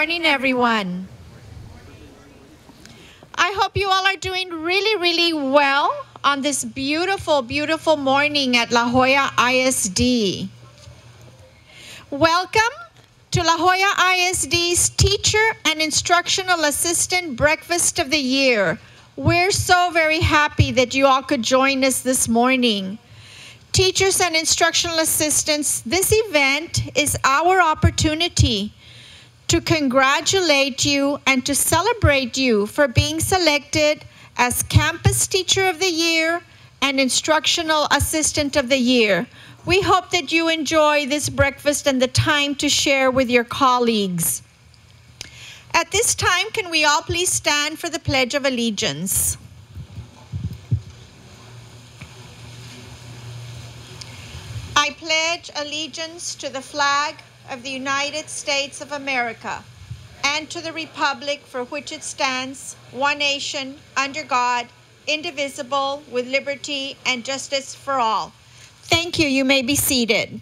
morning, everyone. I hope you all are doing really, really well on this beautiful, beautiful morning at La Joya ISD. Welcome to La Joya ISD's Teacher and Instructional Assistant Breakfast of the Year. We're so very happy that you all could join us this morning. Teachers and instructional assistants, this event is our opportunity to congratulate you and to celebrate you for being selected as Campus Teacher of the Year and Instructional Assistant of the Year. We hope that you enjoy this breakfast and the time to share with your colleagues. At this time, can we all please stand for the Pledge of Allegiance? I pledge allegiance to the flag of the United States of America and to the republic for which it stands, one nation, under God, indivisible, with liberty and justice for all. Thank you. You may be seated.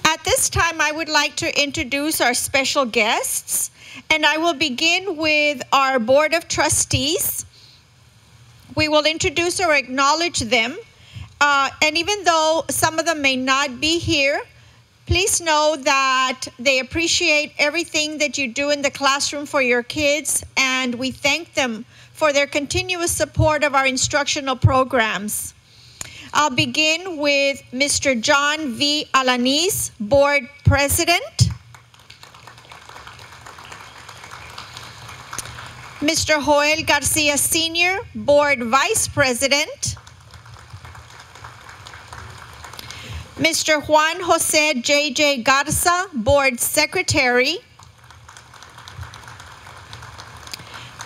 At this time, I would like to introduce our special guests, and I will begin with our Board of Trustees. We will introduce or acknowledge them, and even though some of them may not be here, please know that they appreciate everything that you do in the classroom for your kids, and we thank them for their continuous support of our instructional programs. I'll begin with Mr. John V. Alanis, Board President. Mr. Joel Garcia Sr., Board Vice President. Mr. Juan Jose J.J. Garza, Board Secretary.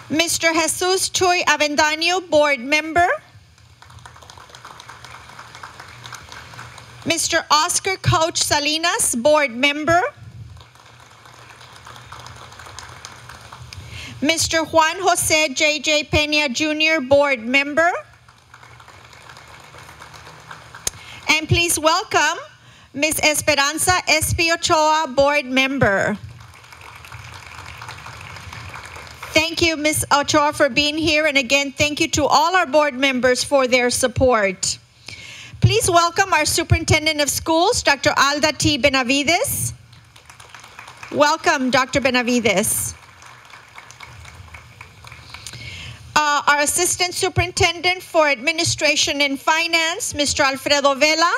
Mr. Jesus Chuy Avendaño, Board Member. Mr. Oscar Coach Salinas, Board Member. Mr. Juan Jose J.J. Peña Jr., Board Member. And please welcome Ms. Esperanza Espi Ochoa, Board Member. Thank you, Ms. Ochoa, for being here. And again, thank you to all our board members for their support. Please welcome our Superintendent of Schools, Dr. Alda T. Benavides. Welcome, Dr. Benavides. Our Assistant Superintendent for Administration and Finance, Mr. Alfredo Vela.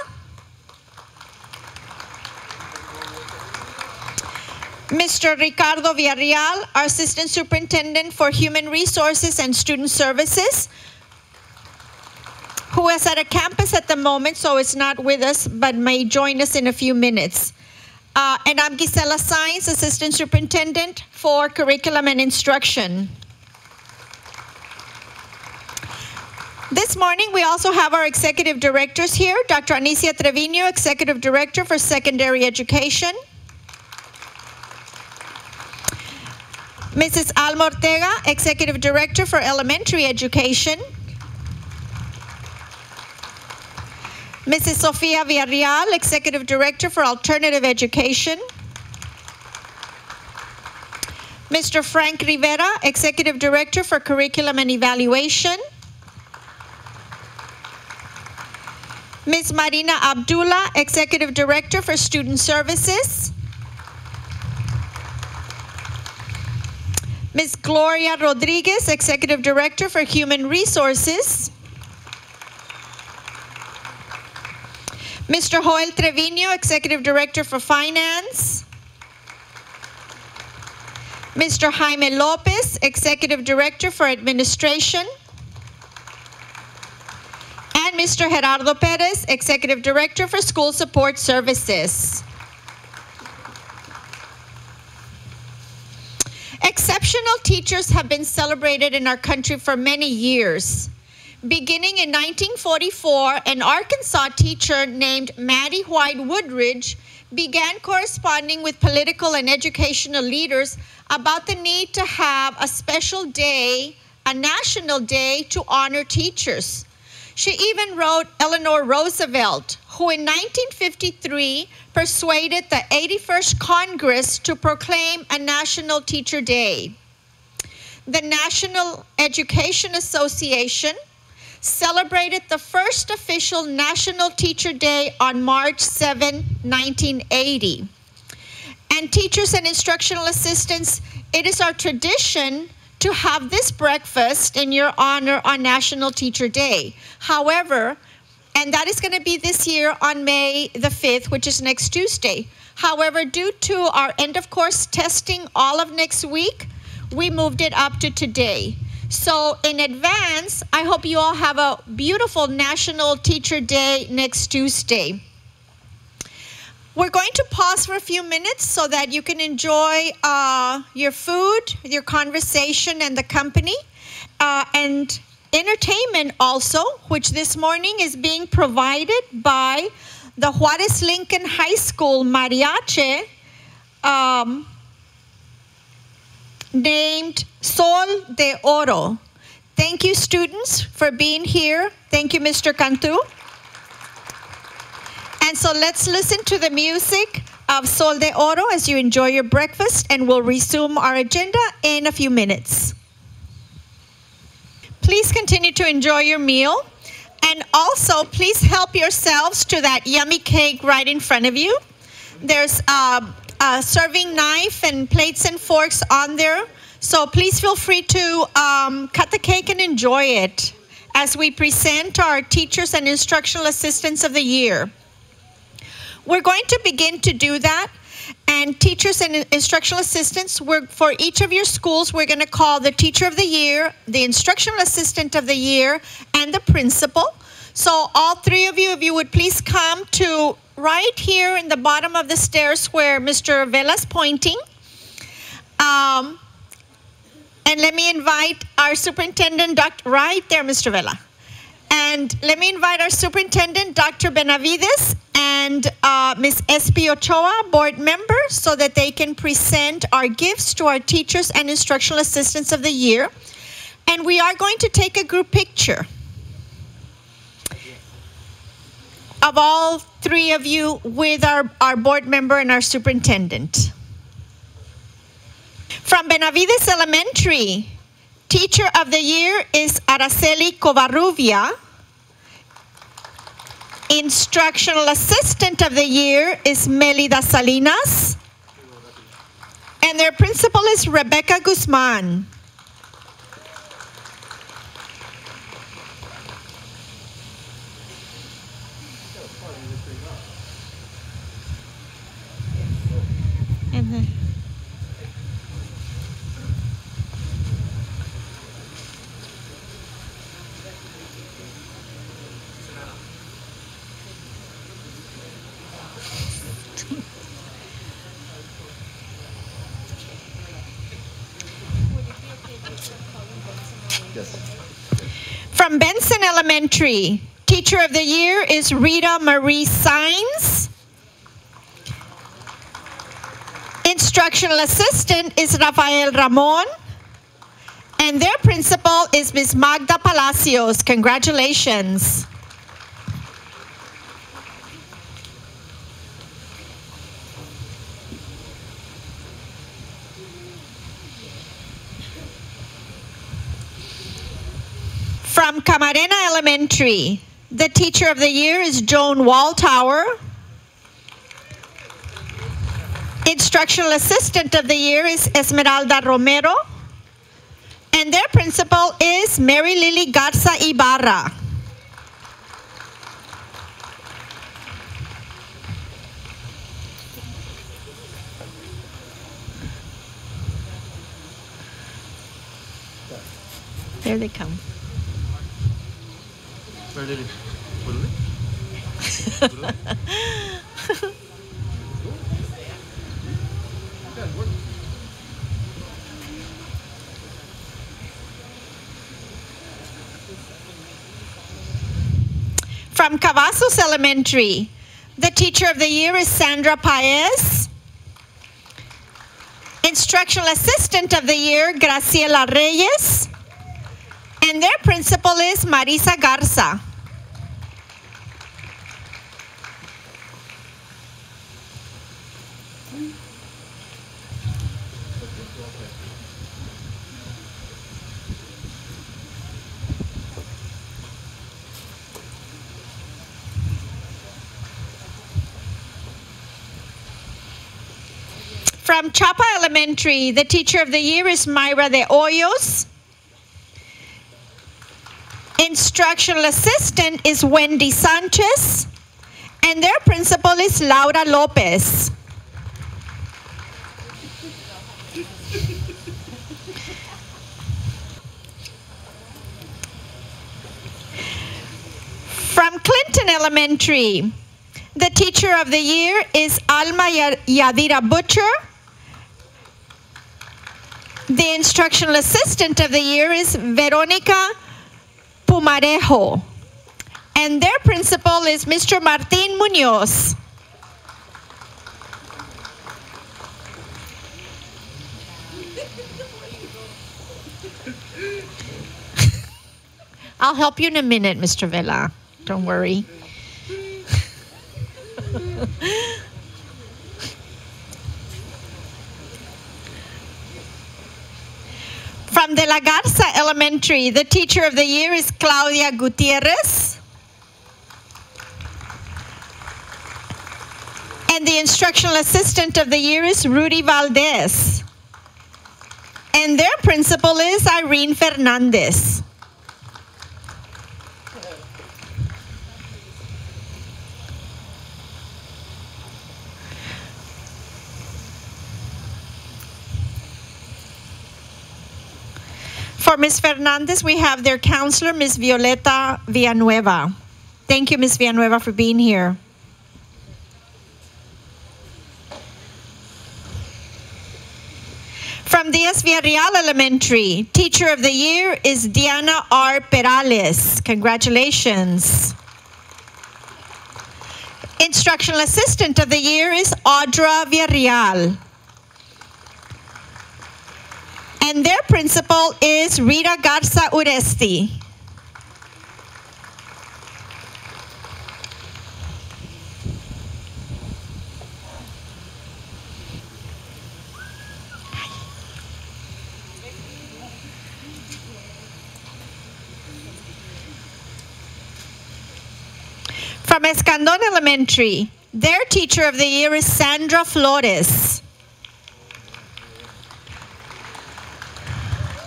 Mr. Ricardo Villarreal, our Assistant Superintendent for Human Resources and Student Services, who is at a campus at the moment, so is not with us, but may join us in a few minutes. And I'm Gisela Saenz, Assistant Superintendent for Curriculum and Instruction. This morning, we also have our executive directors here, Dr. Anicia Trevino, Executive Director for Secondary Education. Mrs. Alma Ortega, Executive Director for Elementary Education. Mrs. Sofia Villarreal, Executive Director for Alternative Education. Mr. Frank Rivera, Executive Director for Curriculum and Evaluation. Ms. Marina Abdullah, Executive Director for Student Services. Ms. Gloria Rodriguez, Executive Director for Human Resources. Mr. Joel Trevino, Executive Director for Finance. Mr. Jaime Lopez, Executive Director for Administration. And Mr. Gerardo Perez, Executive Director for School Support Services. Exceptional teachers have been celebrated in our country for many years. Beginning in 1944, an Arkansas teacher named Maddie White Woodridge began corresponding with political and educational leaders about the need to have a special day, a national day to honor teachers. She even wrote Eleanor Roosevelt, who in 1953 persuaded the 81st Congress to proclaim a National Teacher Day. The National Education Association celebrated the first official National Teacher Day on March 7, 1980. And teachers and instructional assistants, it is our tradition to have this breakfast in your honor on National Teacher Day. However, and that is going to be this year on May the 5th, which is next Tuesday. However, due to our end of course testing all of next week, we moved it up to today. So in advance, I hope you all have a beautiful National Teacher Day next Tuesday. We're going to pause for a few minutes so that you can enjoy your food, your conversation, and the company, and entertainment also, which this morning is being provided by the Juarez Lincoln High School Mariachi, named Sol de Oro. Thank you, students, for being here. Thank you, Mr. Cantu. And so let's listen to the music of Sol de Oro as you enjoy your breakfast, and we'll resume our agenda in a few minutes. Please continue to enjoy your meal, and also please help yourselves to that yummy cake right in front of you. There's a serving knife and plates and forks on there, so please feel free to cut the cake and enjoy it as we present our teachers and instructional assistants of the year. We're going to begin to do that, and teachers and instructional assistants, for each of your schools, we're going to call the teacher of the year, the instructional assistant of the year, and the principal. So all three of you, if you would please come to right here in the bottom of the stairs where Mr. Vela's pointing. And let me invite our superintendent, right there, Mr. Vela. And let me invite our superintendent, Dr. Benavides, and Ms. Espi Ochoa, board member, so that they can present our gifts to our teachers and instructional assistants of the year. And we are going to take a group picture of all three of you with our board member and our superintendent. From Benavides Elementary, teacher of the year is Araceli Covarrubia. Instructional assistant of the year is Melida Salinas. And their principal is Rebecca Guzman. And then from Benson Elementary, teacher of the year is Rita Marie Saenz. Instructional assistant is Rafael Ramon. And their principal is Ms. Magda Palacios. Congratulations. From Camarena Elementary, the teacher of the year is Joan Walltower. Instructional assistant of the year is Esmeralda Romero. And their principal is Mary Lily Garza Ibarra. There they come. Where did it? From Cavazos Elementary, the teacher of the year is Sandra Paez. Instructional assistant of the year, Graciela Reyes. And their principal is Marisa Garza. From Chapa Elementary, the teacher of the year is Mayra de Hoyos. Instructional assistant is Wendy Sanchez. And their principal is Laura Lopez. From Clinton Elementary, the teacher of the year is Alma Yadira Butcher. The instructional assistant of the year is Veronica Pumarejo. And their principal is Mr. Martin Munoz. I'll help you in a minute, Mr. Vela. Don't worry. From De La Garza Elementary, the teacher of the year is Claudia Gutierrez. And the instructional assistant of the year is Rudy Valdez. And their principal is Irene Fernandez. For Ms. Fernandez, we have their counselor, Ms. Violeta Villanueva. Thank you, Ms. Villanueva, for being here. From Diaz Villarreal Elementary, teacher of the year is Diana R. Perales. Congratulations. Instructional assistant of the year is Audra Villarreal. And their principal is Rita Garza Uresti. From Escandon Elementary, their teacher of the year is Sandra Flores.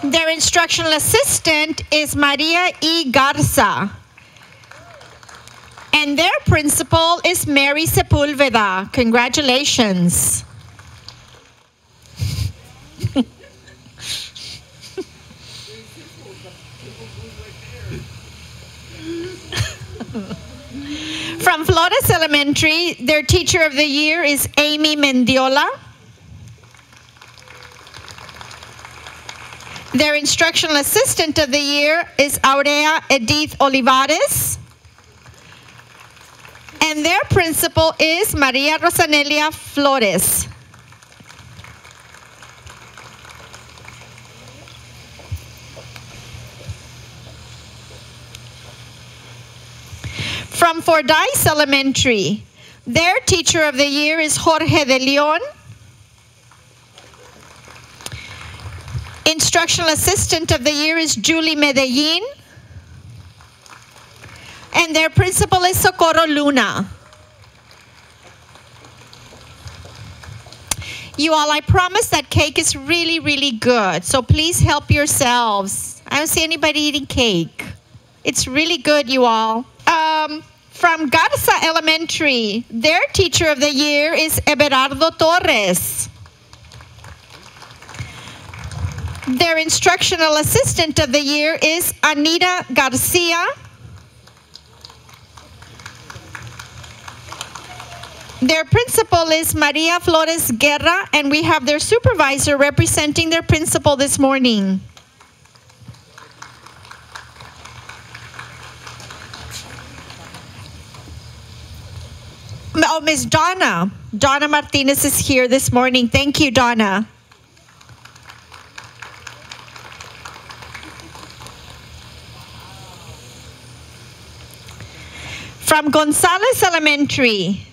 Their instructional assistant is Maria E. Garza. And their principal is Mary Sepulveda. Congratulations. From Flores Elementary, their teacher of the year is Amy Mendiola. Their instructional assistant of the year is Aurea Edith Olivares. And their principal is Maria Rosanelia Flores. From Fordyce Elementary, their teacher of the year is Jorge de Leon. Instructional assistant of the year is Julie Medellin. And their principal is Socorro Luna. You all, I promise that cake is really, really good. So please help yourselves. I don't see anybody eating cake. It's really good, you all. From Garza Elementary, their teacher of the year is Everardo Torres. Their instructional assistant of the year is Anita Garcia. Their principal is Maria Flores Guerra, and we have their supervisor representing their principal this morning. Oh, Miss Donna. Donna Martinez is here this morning. Thank you, Donna. From Gonzales Elementary,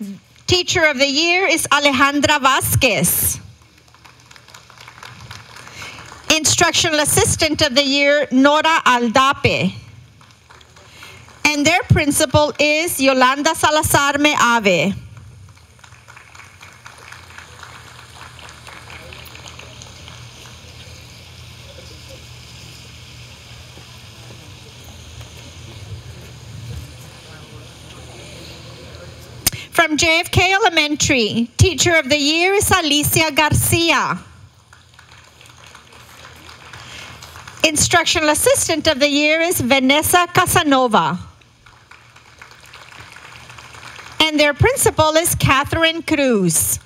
teacher of the year is Alejandra Vasquez. Instructional assistant of the year, Nora Aldape. And their principal is Yolanda Salazar Meave. From JFK Elementary, Teacher of the Year is Alicia Garcia. Instructional Assistant of the Year is Vanessa Casanova. And their principal is Catherine Cruz.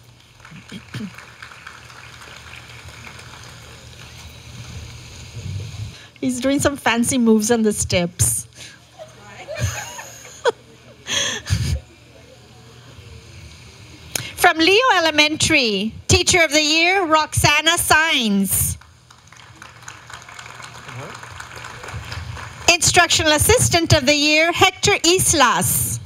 He's doing some fancy moves on the steps. From Leo Elementary, Teacher of the Year, Roxana Saenz. Instructional Assistant of the Year, Hector Islas.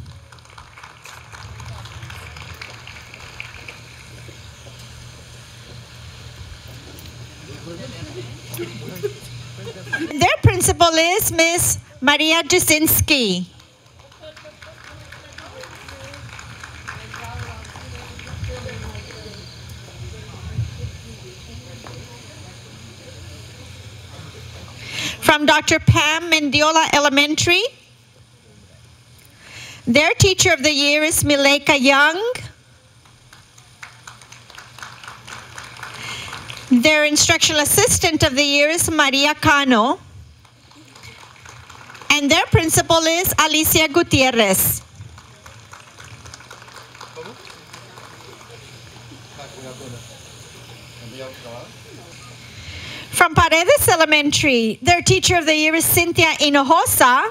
Their principal is Miss Maria Jasinski. From Dr. Pam Mendiola Elementary, their Teacher of the Year is Mileka Young. Their Instructional Assistant of the Year is Maria Cano. And their principal is Alicia Gutierrez. From Paredes Elementary, their Teacher of the Year is Cynthia Hinojosa.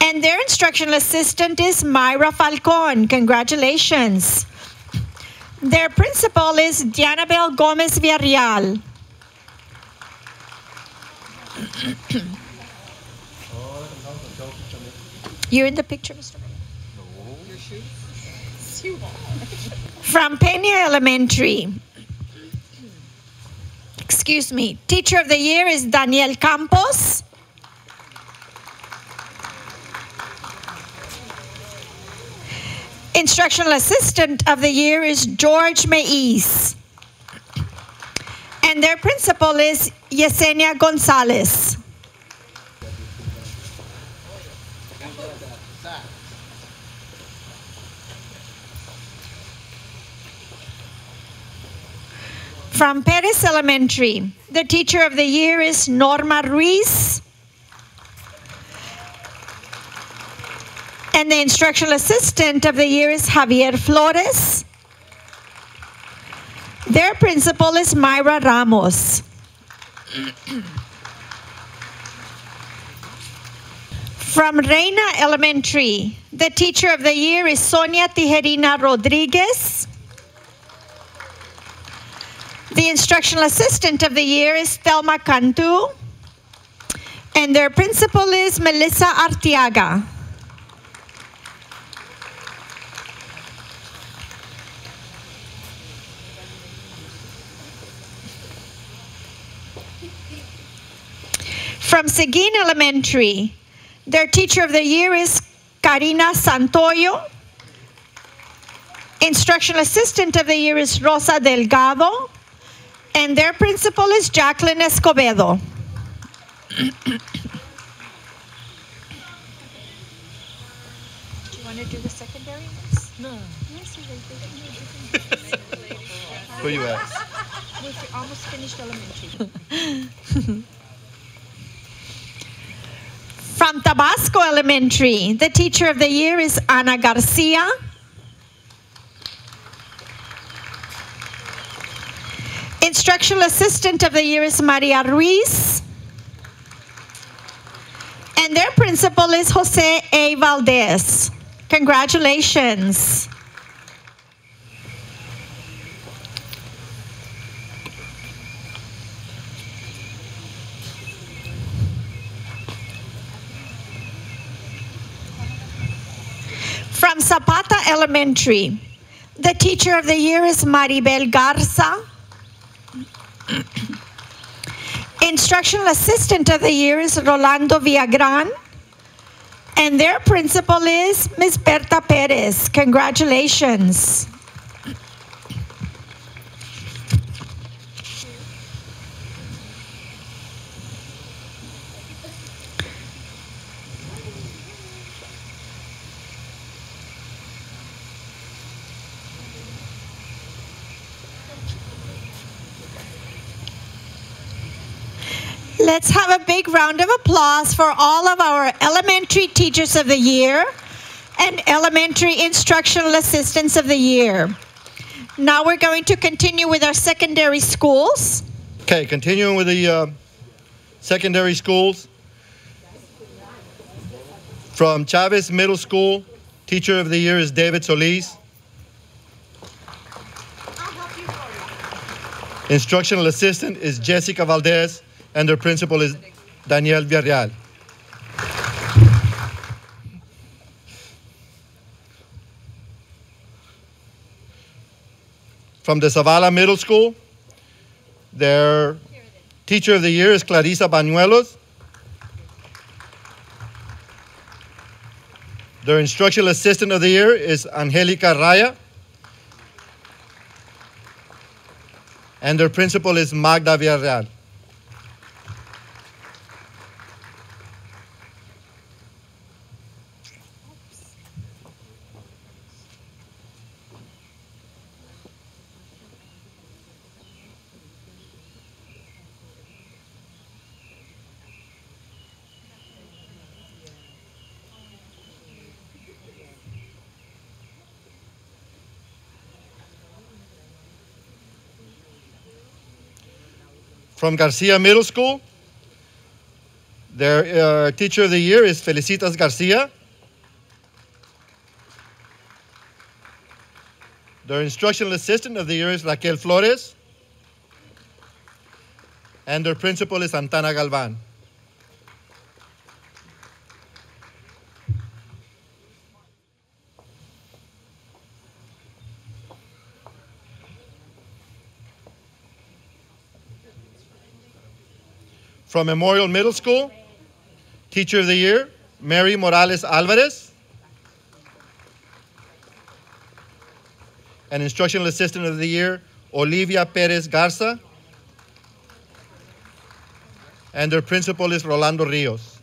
And their Instructional Assistant is Myra Falcon. Congratulations. Their principal is Dianabel Gomez Villarreal. You're in the picture, Mr. No. Your shoes? From Peña Elementary, excuse me, Teacher of the Year is Daniel Campos. Instructional Assistant of the Year is George Maiz. And their principal is Yesenia Gonzalez. From Perez Elementary, the Teacher of the Year is Norma Ruiz. And the Instructional Assistant of the Year is Javier Flores. Their principal is Myra Ramos. From Reina Elementary, the Teacher of the Year is Sonia Tijerina Rodriguez. The Instructional Assistant of the Year is Thelma Cantu. And their principal is Melissa Arteaga. From Seguin Elementary, their Teacher of the Year is Karina Santoyo. Instructional Assistant of the Year is Rosa Delgado. And their principal is Jacqueline Escobedo. Do you want to do the secondary ones? No. Yes, Who you at? We're almost finished elementary. From Tabasco Elementary, the Teacher of the Year is Ana Garcia. Instructional Assistant of the Year is Maria Ruiz. And their principal is Jose A. Valdez. Congratulations. From Zapata Elementary, the Teacher of the Year is Maribel Garza. Instructional Assistant of the Year is Rolando Villagran. And their principal is Ms. Berta Perez. Congratulations. Let's have a big round of applause for all of our elementary teachers of the year and elementary instructional assistants of the year. Now we're going to continue with our secondary schools. Okay, continuing with the secondary schools. From Chavez Middle School, teacher of the year is David Solis. Instructional assistant is Jessica Valdez, and their principal is Daniel Villarreal. From the Zavala Middle School, their teacher of the year is Clarisa Bañuelos. Their instructional assistant of the year is Angelica Raya. And their principal is Magda Villarreal. From Garcia Middle School, their teacher of the year is Felicitas Garcia. Their instructional assistant of the year is Raquel Flores. And their principal is Santana Galvan. From Memorial Middle School, teacher of the year, Mary Morales Alvarez. And instructional assistant of the year, Olivia Perez Garza. And their principal is Rolando Rios.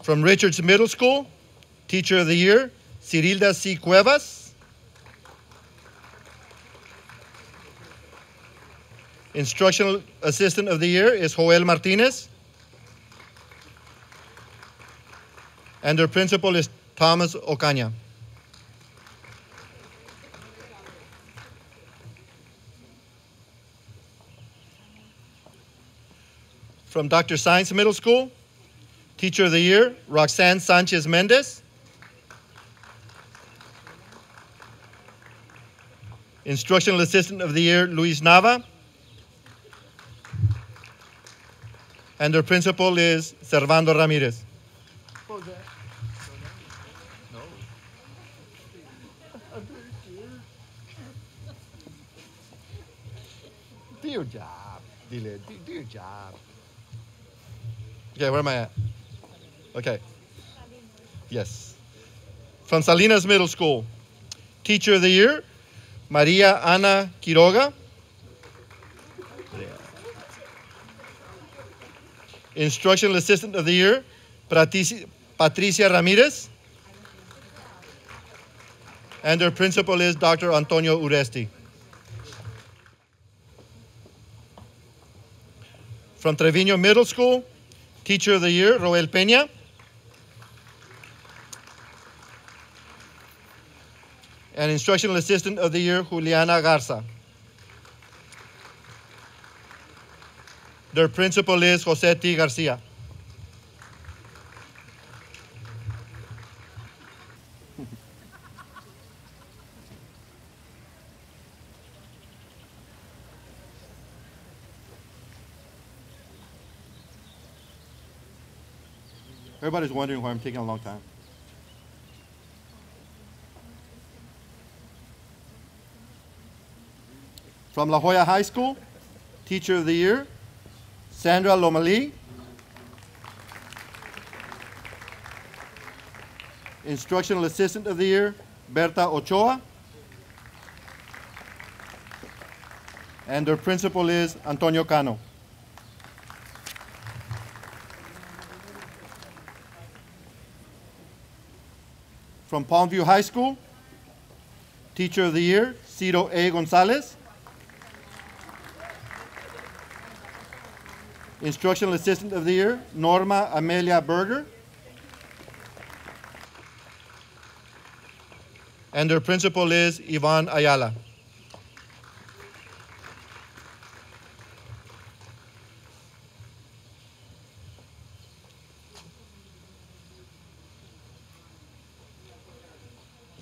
From Richards Middle School, teacher of the year, Cirilda C. Cuevas. Instructional assistant of the year is Joel Martinez. And their principal is Thomas Ocaña. From Dr. Saenz Middle School, teacher of the year, Roxanne Sanchez Mendez. Instructional assistant of the year, Luis Nava. And their principal is Servando Ramirez. Do your job, Dile. Do your job. Okay, where am I at? Okay. Yes. From Salinas Middle School, teacher of the year, Maria Ana Quiroga. Instructional assistant of the year, Patricia Ramirez. And their principal is Dr. Antonio Uresti. From Trevino Middle School, teacher of the year, Roel Peña. And instructional assistant of the year, Juliana Garza. Their principal is Jose T. Garcia. Everybody's wondering why I'm taking a long time. From La Joya High School, teacher of the year, Sandra Lomali. Instructional assistant of the year, Berta Ochoa. And their principal is Antonio Cano. From Palmview High School, teacher of the year, Ciro A. Gonzalez. Instructional Assistant of the Year, Norma Amelia Berger. And their principal is Yvonne Ayala.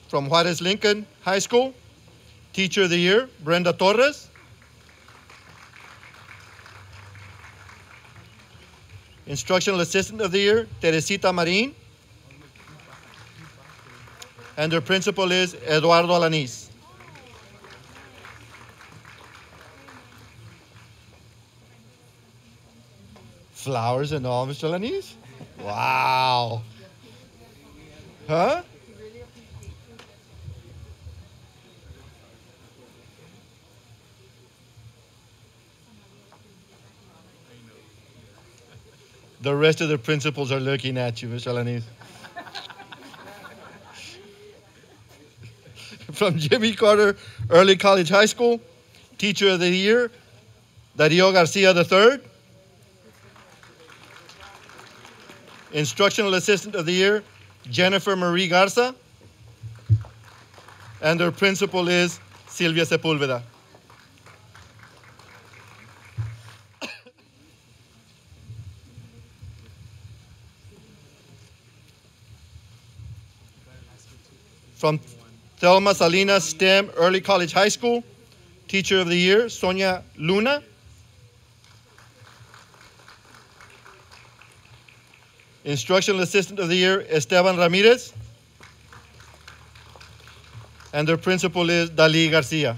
From Juarez Lincoln High School, Teacher of the Year, Brenda Torres. Instructional Assistant of the Year, Teresita Marin. And their principal is Eduardo Alanis. Flowers and all, Mr. Alanis? Wow. Huh? The rest of the principals are looking at you, Mr. Alanis. From Jimmy Carter Early College High School, Teacher of the Year, Darío Garcia III. Instructional Assistant of the Year, Jennifer Marie Garza. And their principal is Silvia Sepúlveda. From Thelma Salinas STEM Early College High School, Teacher of the Year, Sonia Luna. Instructional Assistant of the Year, Esteban Ramirez. And their principal is Dalí Garcia.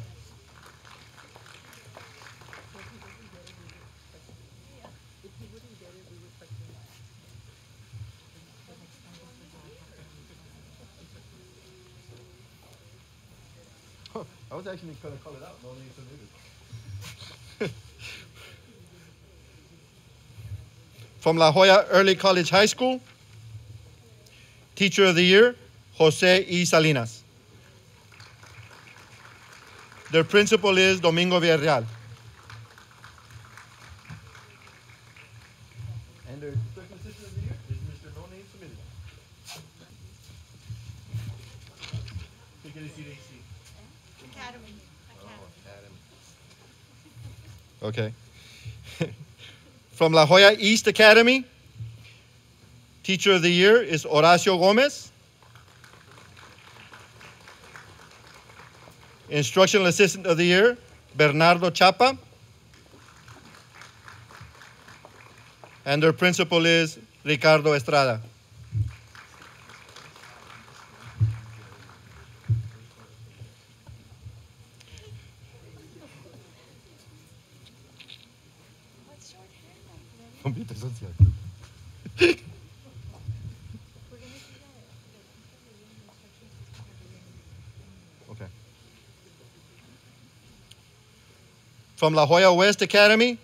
I was actually going to call it out. No need to do it. From La Jolla Early College High School, Teacher of the Year, Jose E. Salinas. Their principal is Domingo Villarreal. And their Instructional Assistant of the Year is Mr. No Name Submitted. Academy. Okay. From La Jolla East Academy, Teacher of the Year is Horacio Gomez. Instructional Assistant of the Year, Bernardo Chapa. And their principal is Ricardo Estrada. Okay. From La Jolla West Academy,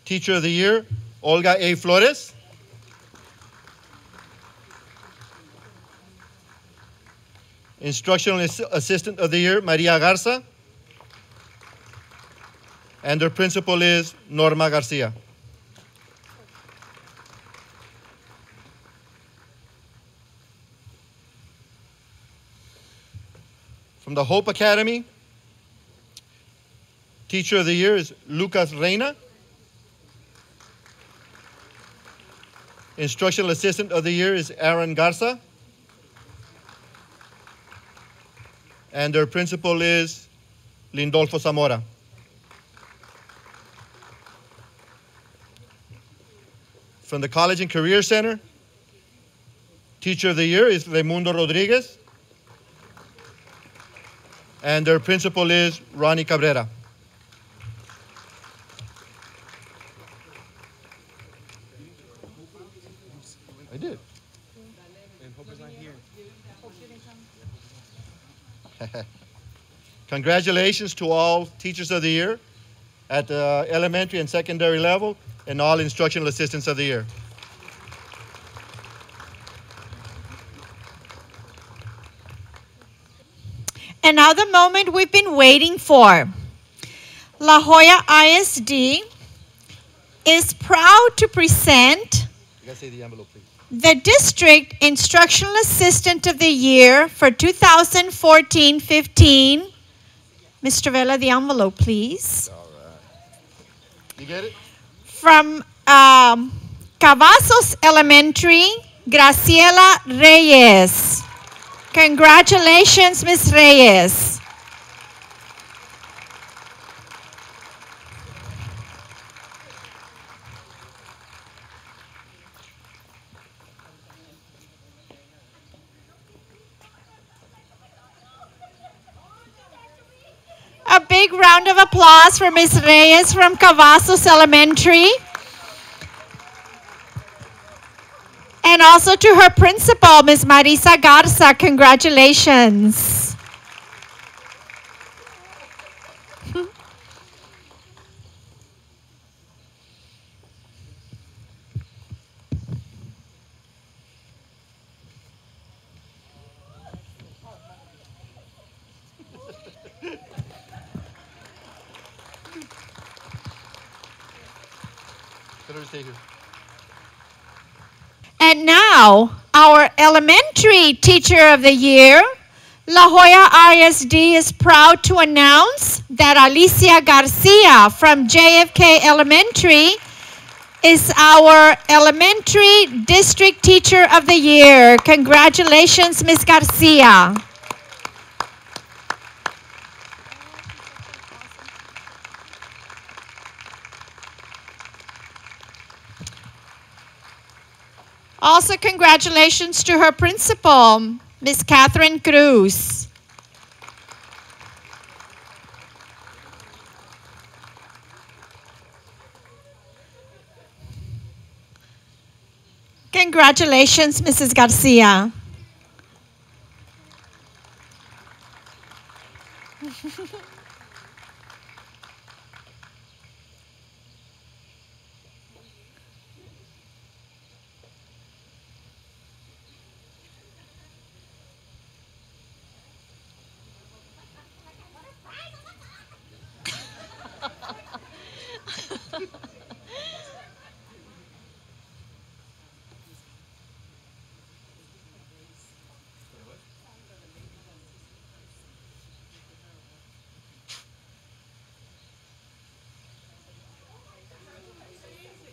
Teacher of the Year, Olga A. Flores. Instructional Assistant of the Year, Maria Garza. And their principal is Norma Garcia. From the Hope Academy, Teacher of the Year is Lucas Reina. Instructional Assistant of the Year is Aaron Garza. And their principal is Lindolfo Zamora. From the College and Career Center, Teacher of the Year is Raimundo Rodriguez. And their principal is Ronnie Cabrera. I did. And Hope is not here. Congratulations to all Teachers of the Year at the elementary and secondary level and all Instructional Assistants of the Year. And now the moment we've been waiting for. La Jolla ISD is proud to present You gotta say the envelope, please. the District Instructional Assistant of the Year for 2014-15. Mr. Vela, the envelope, please. All right. You get it? From Cavazos Elementary, Graciela Reyes. Congratulations, Ms. Reyes. A big round of applause for Ms. Reyes from Cavazos Elementary. And also to her principal, Ms. Marisa Garza. Congratulations. Better stay here. And now, our Elementary Teacher of the Year, La Joya ISD is proud to announce that Alicia Garcia from JFK Elementary is our Elementary District Teacher of the Year. Congratulations, Ms. Garcia. Also, congratulations to her principal, Ms. Catherine Cruz. Congratulations, Mrs. Garcia.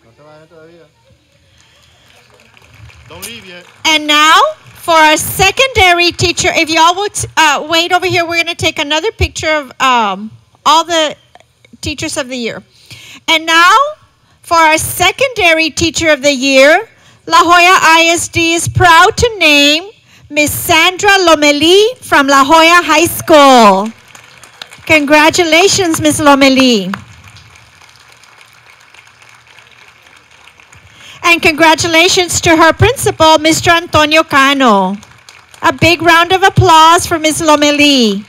No te vayas todavía. Don't leave yet. And now, for our secondary teacher, if y'all would wait over here, we're going to take another picture of all the teachers of the year. And now, for our secondary teacher of the year, La Joya ISD is proud to name Miss Sandra Lomeli from La Joya High School. Congratulations, Miss Lomeli. And congratulations to her principal, Mr. Antonio Cano. A big round of applause for Ms. Lomeli.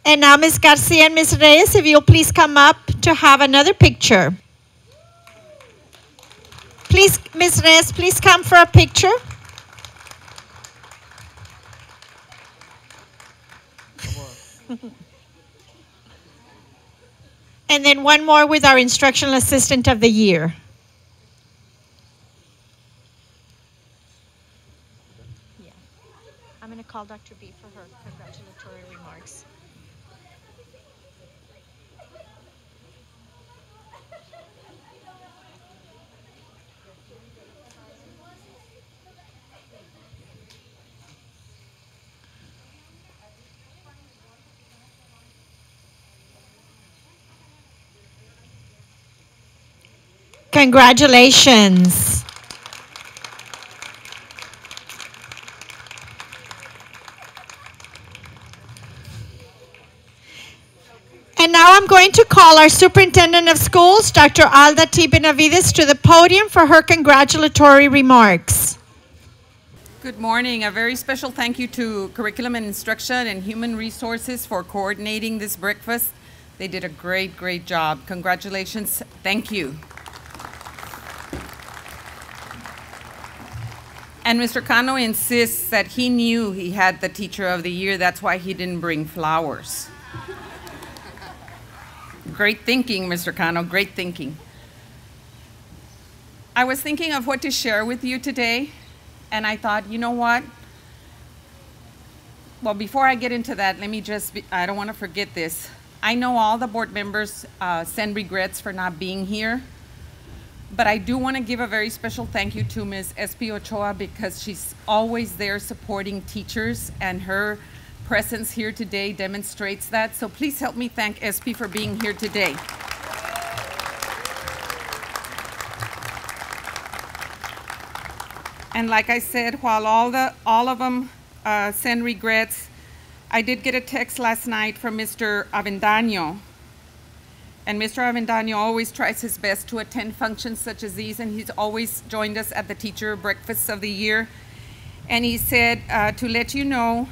And now, Ms. Garcia and Ms. Reyes, if you'll please come up to have another picture. Please, Ms. Reyes, please come for a picture. And then one more with our Instructional Assistant of the Year. Yeah. I'm going to call Dr. B for her congratulatory remarks. Congratulations. And now I'm going to call our Superintendent of Schools, Dr. Alda T. Benavides, to the podium for her congratulatory remarks. Good morning. A very special thank you to Curriculum and Instruction and Human Resources for coordinating this breakfast. They did a great, great job. Congratulations. Thank you. And Mr. Cano insists that he knew he had the Teacher of the Year. That's why he didn't bring flowers. Great thinking, Mr. Cano, great thinking. I was thinking of what to share with you today, and I thought, you know what? Well, before I get into that, let me I don't want to forget this. I know all the board members send regrets for not being here, but I do want to give a very special thank you to Ms. SP Ochoa because she's always there supporting teachers, and her presence here today demonstrates that. So please help me thank SP for being here today. And like I said, while all of them send regrets, I did get a text last night from Mr. Avendaño. And Mr. Avendaño always tries his best to attend functions such as these, and he's always joined us at the Teacher Breakfasts of the Year. And he said to let you know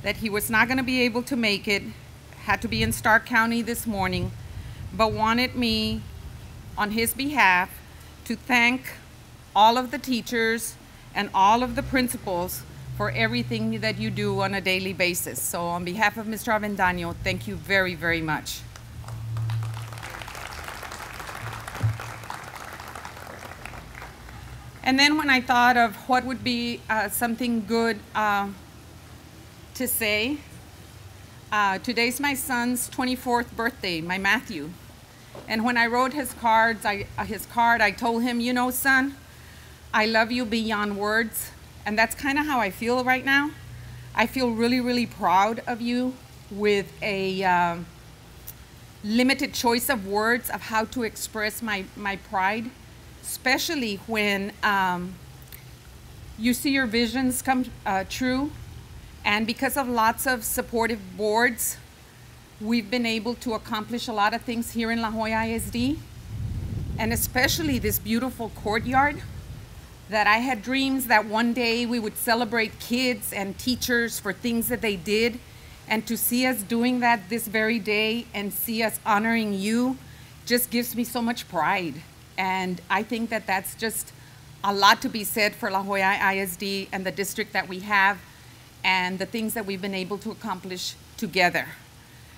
that he was not going to be able to make it, had to be in Stark County this morning, but wanted me, on his behalf, to thank all of the teachers and all of the principals for everything that you do on a daily basis. So on behalf of Mr. Avendaño, thank you very, very much. And then when I thought of what would be something good to say, today's my son's 24th birthday, my Matthew. And when I wrote his card, I told him, you know, son, I love you beyond words. And that's kind of how I feel right now. I feel really, really proud of you with a limited choice of words of how to express my pride, especially when you see your visions come true. And because of lots of supportive boards, we've been able to accomplish a lot of things here in La Joya ISD, and especially this beautiful courtyard that I had dreams that one day we would celebrate kids and teachers for things that they did, and to see us doing that this very day and see us honoring you just gives me so much pride. And I think that that's just a lot to be said for La Joya ISD and the district that we have and the things that we've been able to accomplish together.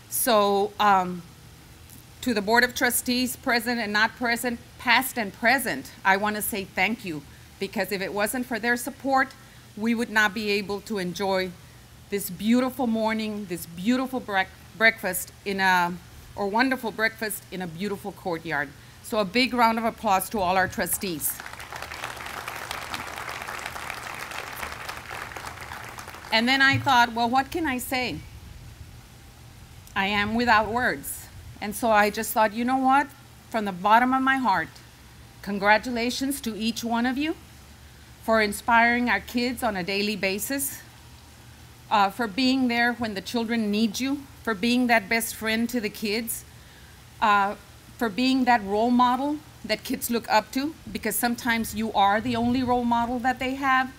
So to the Board of Trustees, present and not present, past and present, I want to say thank you, because if it wasn't for their support, we would not be able to enjoy this beautiful morning, this beautiful breakfast or wonderful breakfast in a beautiful courtyard. So a big round of applause to all our trustees. And then I thought, well, what can I say? I am without words. And so I just thought, you know what? From the bottom of my heart, congratulations to each one of you for inspiring our kids on a daily basis, for being there when the children need you, for being that best friend to the kids, for being that role model that kids look up to, because sometimes you are the only role model that they have.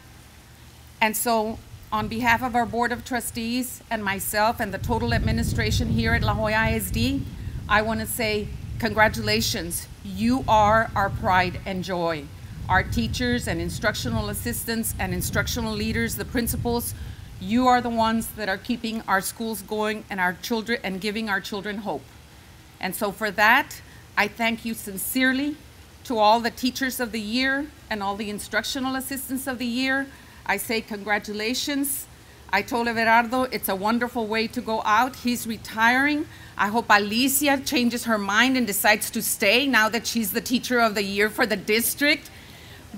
And so on behalf of our Board of Trustees and myself and the total administration here at La Joya ISD, I want to say congratulations. You are our pride and joy. Our teachers and instructional assistants and instructional leaders, the principals, you are the ones that are keeping our schools going and our children and giving our children hope. And so for that, I thank you sincerely. To all the teachers of the year and all the instructional assistants of the year, I say congratulations. I told Everardo it's a wonderful way to go out. He's retiring. I hope Alicia changes her mind and decides to stay now that she's the teacher of the year for the district.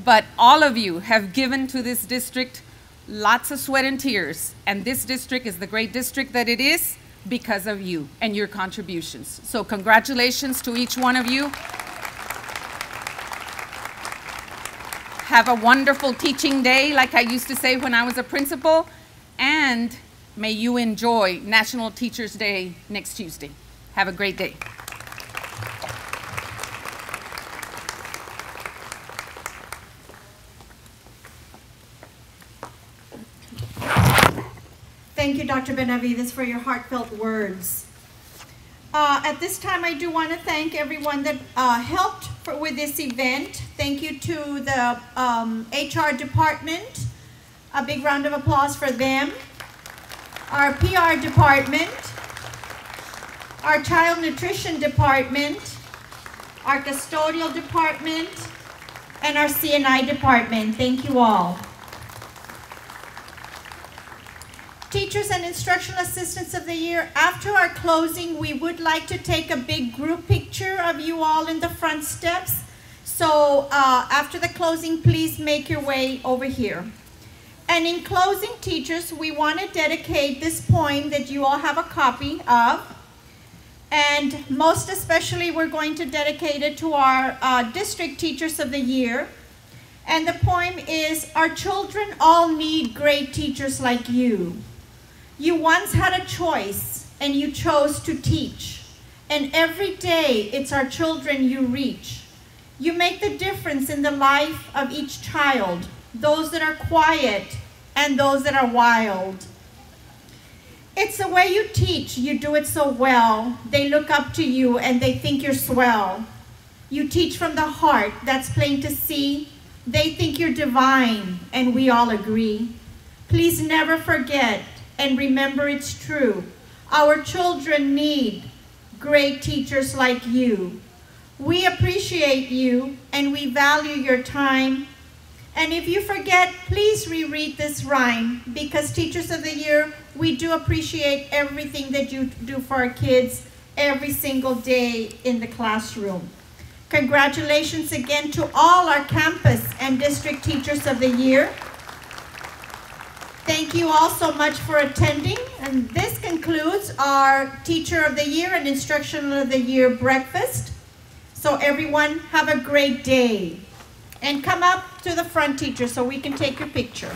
But all of you have given to this district lots of sweat and tears. And this district is the great district that it is because of you and your contributions. So congratulations to each one of you. Have a wonderful teaching day, like I used to say when I was a principal. And may you enjoy National Teachers Day next Tuesday. Have a great day. Thank you, Dr. Benavides, for your heartfelt words. At this time, I do want to thank everyone that helped with this event. Thank you to the HR department. A big round of applause for them. Our PR department, our child nutrition department, our custodial department, and our CNI department. Thank you all. Teachers and Instructional Assistants of the Year, after our closing, we would like to take a big group picture of you all in the front steps. So after the closing, please make your way over here. And in closing, teachers, we want to dedicate this poem that you all have a copy of. And most especially, we're going to dedicate it to our District Teachers of the Year. And the poem is, "Our children all need great teachers like you. You once had a choice, and you chose to teach. And every day, it's our children you reach. You make the difference in the life of each child, those that are quiet and those that are wild. It's the way you teach, you do it so well. They look up to you and they think you're swell. You teach from the heart, that's plain to see. They think you're divine, and we all agree. Please never forget, and remember it's true. Our children need great teachers like you. We appreciate you, and we value your time. And if you forget, please reread this rhyme, because Teachers of the Year, we do appreciate everything that you do for our kids every single day in the classroom. Congratulations again to all our campus and district Teachers of the Year. Thank you all so much for attending, and this concludes our Teacher of the Year and Instructional of the Year breakfast. So everyone, have a great day. And come up to the front, teacher, so we can take your picture.